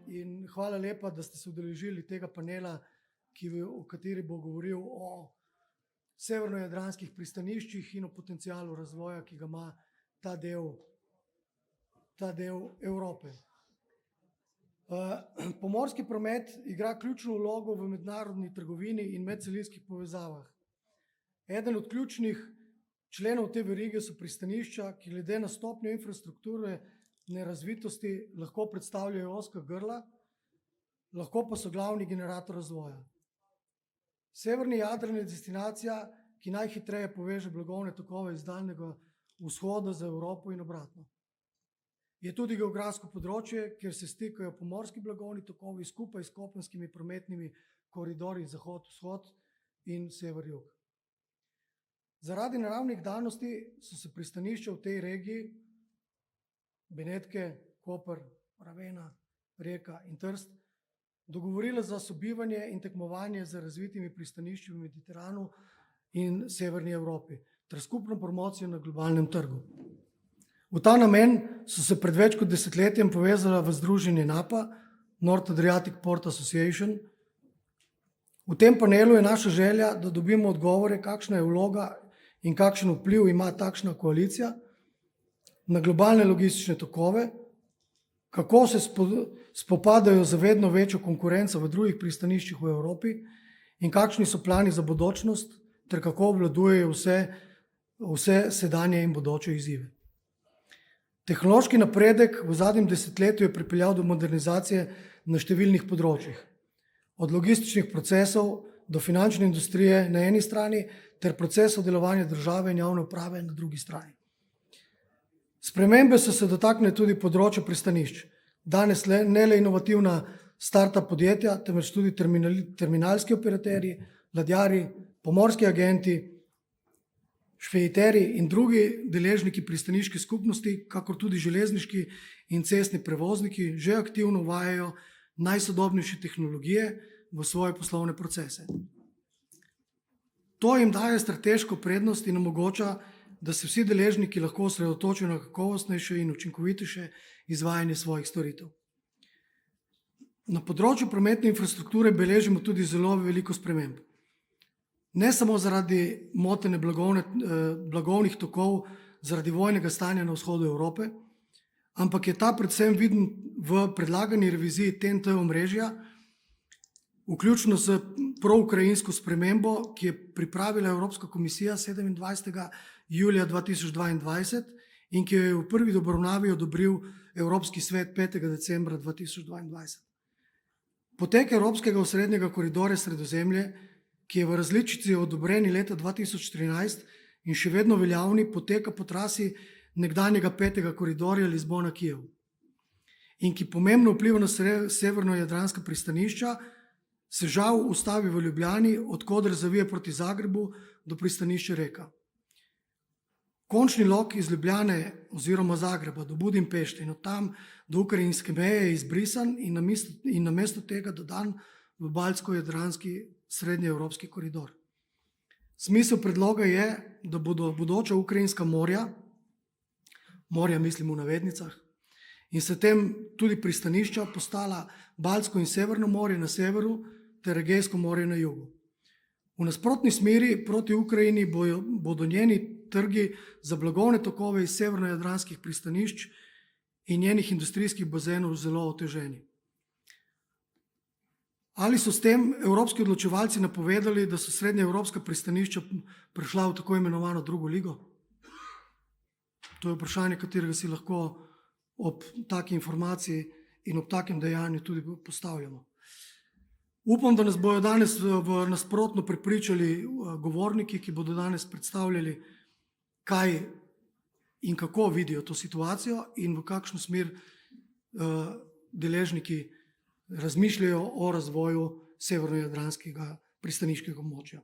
In hvala lepa, da ste se udeležili tega panela, o kateri bo govoril o severnojadranskih pristaniščih in o potencialu razvoja, ki ga ima ta del Evrope. Pomorski promet igra ključno vlogo v mednarodni trgovini in medcelinskih povezavah. Eden od ključnih členov te verige so pristanišča, ki glede na stopnjo infrastrukture nerazvitosti lahko predstavljajo ozka grla, lahko pa so glavni generator razvoja. Severni Jadran je destinacija, ki najhitreje poveže blagovne tokove iz Daljnega vzhoda z Evropo in obratno. Je tudi geografsko področje, kjer se stikajo pomorski blagovni tokovi skupaj s kopenskimi prometnimi koridorji zahod-vzhod in sever-jug. Zaradi naravnih danosti so se pristanišča v tej regiji, Benetke, Koper, Ravena, Reka in Trst, dogovorile za sobivanje in tekmovanje z razvitimi pristanišči v Mediteranu in severni Evropi ter skupno promocijo na globalnem trgu. V ta namen so se pred več kot desetletjem povezala v združenje NAPA, North Adriatic Port Association. V tem panelu je naša želja, da dobimo odgovore, kakšna je vloga in kakšen vpliv ima takšna koalicija na globalne logistične tokove, kako se spopadajo z vedno večjo konkurenco v drugih pristaniščih v Evropi in kakšni so plani za bodočnost ter kako obvladujejo vse sedanje in bodoče izzive. Tehnološki napredek v zadnjem desetletju je pripeljal do modernizacije na številnih področjih, od logističnih procesov do finančne industrije na eni strani ter procesov delovanja države in javne uprave na drugi strani. Spremembe so se dotaknile tudi področja pristanišč. Danes ne le inovativna startup podjetja, temveč tudi terminalski operaterji, ladjarji, pomorski agenti, špediterji in drugi deležniki pristaniške skupnosti, kakor tudi železniški in cestni prevozniki, že aktivno uvajajo najsodobnejše tehnologije v svoje poslovne procese. To jim daje strateško prednost in omogoča, da se vsi deležniki lahko osredotočijo na kakovostnejše in učinkovitejše izvajanje svojih storitev. Na področju prometne infrastrukture beležimo tudi zelo veliko sprememb. Ne samo zaradi motene blagovnih tokov zaradi vojnega stanja na vzhodu Evrope, ampak je ta predvsem viden v predlagani reviziji TEN-T omrežja, vključno s proukrajinsko spremembo, ki je pripravila Evropska komisija 27. julija 2022 in ki jo je v prvi obravnavi odobril Evropski svet 5. decembra 2022. Potek Evropskega osrednjega koridorja Sredozemlje, ki je v različici odobreni leta 2013 in še vedno veljavni, poteka po trasi nekdanjega 5. koridorja Lizbona-Kijev in ki pomembno vpliva na severnojadranska pristanišča, se žal ustavi v Ljubljani, od koder zavije proti Zagrebu do pristanišča Reka. Končni lok iz Ljubljane oziroma Zagreba do Budimpešte in od tam do ukrajinske meje je izbrisan in namesto tega dodan v baltsko-jadranski srednjeevropski koridor. Smisel predloga je, da bodo bodoča ukrajinska morja mislim v navednicah, in se tem tudi pristanišča postala Baltsko in Severno morje na severu ter Egejsko morje na jugu. V nasprotni smeri proti Ukrajini bodo njeni trgi za blagovne tokove iz severnojadranskih pristanišč in njenih industrijskih bazenov zelo oteženi. Ali so s tem evropski odločevalci napovedali, da so srednjeevropska pristanišča prišla v tako imenovano drugo ligo? To je vprašanje, katerega si lahko ob taki informaciji in ob takem dejanju tudi postavljamo. Upam, da nas bodo danes v nasprotno prepričali govorniki, ki bodo danes predstavljali, kaj in kako vidijo to situacijo in v kakšno smer deležniki razmišljajo o razvoju severnojadranskega pristaniškega območja.